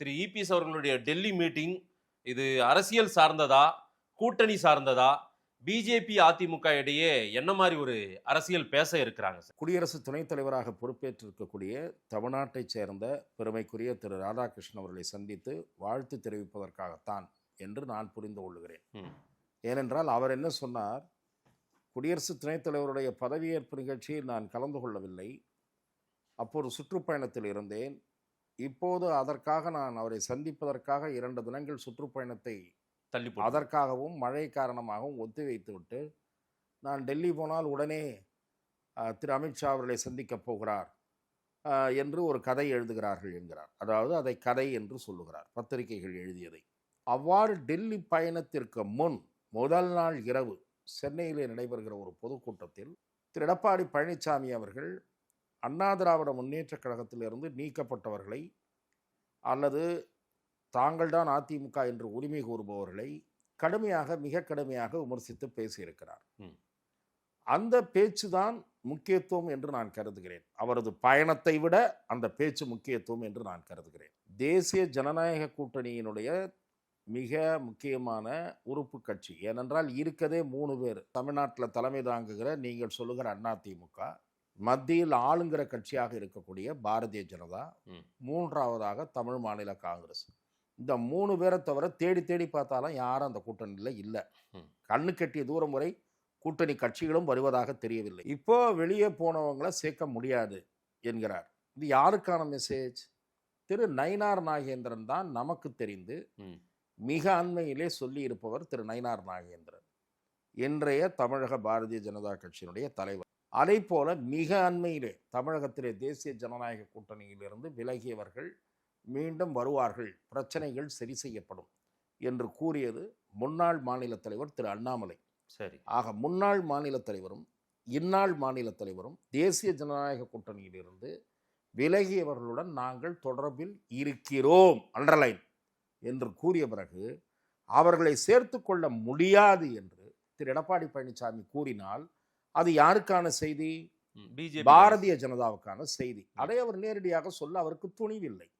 திரு EPS அவர்களுடைய Delhi meeting இது அரசியல் சார்ந்ததா, கூட்டணி சார்ந்ததா, பிஜேபி அதிமுக இடையே என்ன மாதிரி ஒரு அரசியல் பேச இருக்கிறாங்க சார்? குடியரசு துணைத் தலைவராக பொறுப்பேற்றிருக்கக்கூடிய தமிழ்நாட்டைச் சேர்ந்த பெருமைக்குரிய திரு ராதாகிருஷ்ணன் அவர்களை சந்தித்து வாழ்த்து தெரிவிப்பதற்காகத்தான் என்று நான் புரிந்து கொள்கிறேன். ஏனென்றால் அவர் என்ன சொன்னார், குடியரசு துணைத் தலைவருடைய பதவியேற்பு நிகழ்ச்சியில் நான் கலந்து கொள்ளவில்லை, அப்போது சுற்றுப்பயணத்தில் இருந்தேன், இப்போது அதற்காக நான் அவரை சந்திப்பதற்காக 2 தினங்கள் சுற்றுப்பயணத்தை அதற்காகவும் மழை காரணமாகவும் ஒத்திவைத்துவிட்டு நான் டெல்லி போனால் உடனே திரு அமித்ஷா அவர்களை சந்திக்கப் போகிறார் என்று ஒரு கதை எழுதுகிறார்கள் என்கிறார். அதாவது அதை கதை என்று சொல்லுகிறார், பத்திரிகைகள் எழுதியதை. அவ்வாறு டெல்லி பயணத்திற்கு முன் முதல் நாள் இரவு சென்னையிலே நடைபெறுகிற ஒரு பொதுக்கூட்டத்தில் திரு எடப்பாடி பழனிசாமி அவர்கள் அண்ணா திராவிட முன்னேற்றக் கழகத்திலிருந்து நீக்கப்பட்டவர்களை அல்லது தாங்கள்தான் அதிமுக என்று உரிமை கூறுபவர்களை மிக கடுமையாக விமர்சித்து பேசியிருக்கிறார். அந்த பேச்சுதான் முக்கியத்துவம் என்று நான் கருதுகிறேன். அவரது பயணத்தை விட அந்த பேச்சு முக்கியத்துவம் என்று நான் கருதுகிறேன். தேசிய ஜனநாயக கூட்டணியினுடைய மிக முக்கியமான உறுப்பு கட்சி, ஏனென்றால் இருக்கதே 3 பேர். தமிழ்நாட்டில் தலைமை தாங்குகிற நீங்கள் சொல்லுகிற அதிமுக, மத்தியில் ஆளுங்கிற கட்சியாக இருக்கக்கூடிய பாரதிய ஜனதா, 3வதாக தமிழ் மாநில காங்கிரஸ். இந்த 3 பேரை தவிர தேடி தேடி பார்த்தாலும் யாரும் அந்த கூட்டணியில் இல்லை. கண்ணு கட்டிய தூரம் வரை கூட்டணி கட்சிகளும் வருவதாக தெரியவில்லை. இப்போ வெளியே போனவங்களை சேர்க்க முடியாது என்கிறார். இது யாருக்கான மெசேஜ்? திரு நயினார் நாகேந்திரன் தான் நமக்கு தெரிந்து மிக அண்மையிலே சொல்லி இருப்பவர் திரு நயினார் நாகேந்திரன், இன்றைய தமிழக பாரதிய ஜனதா கட்சியினுடைய தலைவர். அதை போல மிக அண்மையிலே தமிழகத்திலே தேசிய ஜனநாயக கூட்டணியிலிருந்து விலகியவர்கள் மீண்டும் வருவார்கள், பிரச்சனைகள் சரி செய்யப்படும் என்று கூறியது முன்னாள் மாநில தலைவர் திரு அண்ணாமலை. சரி, ஆக முன்னாள் மாநில தலைவரும் இந்நாள் மாநில தலைவரும் தேசிய ஜனநாயக கூட்டணியிலிருந்து விலகியவர்களுடன் நாங்கள் தொடர்பில் இருக்கிறோம் அண்டர்லைன் என்று கூறிய பிறகு அவர்களை சேர்த்து கொள்ள முடியாது என்று திரு எடப்பாடி பழனிசாமி கூறினால் அது யாருக்கான செய்தி? பாரதிய ஜனதாவுக்கான செய்தி. அதை அவர் நேரடியாக சொல்ல அவருக்கு துணிவில்லை.